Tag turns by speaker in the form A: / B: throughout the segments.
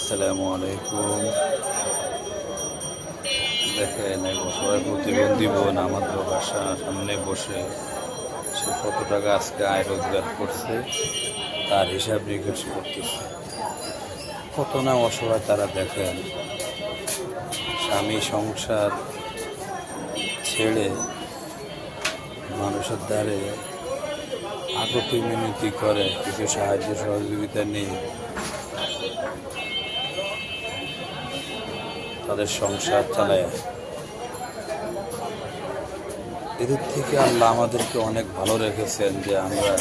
A: আসসালামু আলাইকুম। দেখেন সবাই প্রতিবন্ধী বোন আমাদের বাসার সামনে বসে সে কত টাকা আজকে আয় রোজগার করছে তার হিসাব নিকাশ করতেছে। কত না অসহায় তারা, দেখেন স্বামী সংসার ছেড়ে মানুষের দ্বারে আগতি মিনতি করে, কিছু সাহায্য সহযোগিতা নেই, তাদের সংসার চালায়। এদের থেকে আল্লাহ আমাদেরকে অনেক ভালো রেখেছেন যে আমরা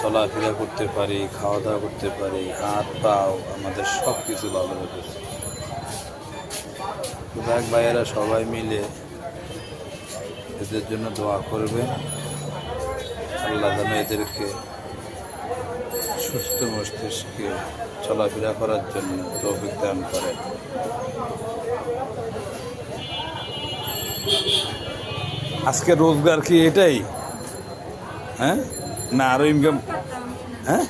A: চলাফেরা করতে পারি, খাওয়া দাওয়া করতে পারি, হাত পাও আমাদের সব কিছু ভালো রেখেছে। ভাই ভাইয়েরা সবাই মিলে এদের জন্য দোয়া করবেন, আল্লাহ যেন এদেরকে সুস্থ মস্তিষ্কে চলাফেরা করার জন্য তৌফিক দান করেন। আজকে রোজগার কি এটাই? হ্যাঁ, না আরো ইনকাম? হ্যাঁ,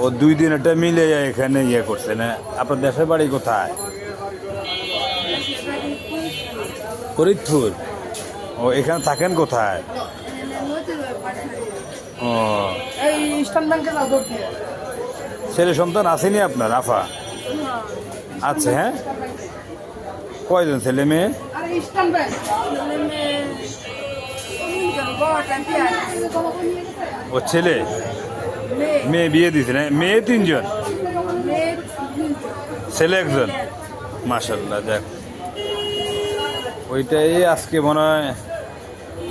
A: ও 2 দিন এটা মিলে এখানে ইয়ে করছে না। আপনার দেশের বাড়ি কোথায়? ফরিদপুর। ও, এখানে থাকেন কোথায়? ও, ছেলে সন্তান আসেনি আপনার? আফা আচ্ছা, হ্যাঁ, কয়জন ছেলে মেয়ে? ও ছেলে মেয়ে বিয়ে দিয়েছে না? মেয়ে 3 জন, ছেলে 1 জন। মাশাআল্লাহ, দেখ ওইটাই আজকে মনে হয়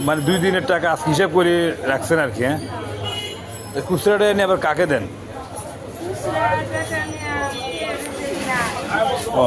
A: মানে 2 দিনের টাকা আজকে হিসাব করে রাখছেন আর কি। হ্যাঁ, খুচরাটা এনে আবার কাকে দেন? ও,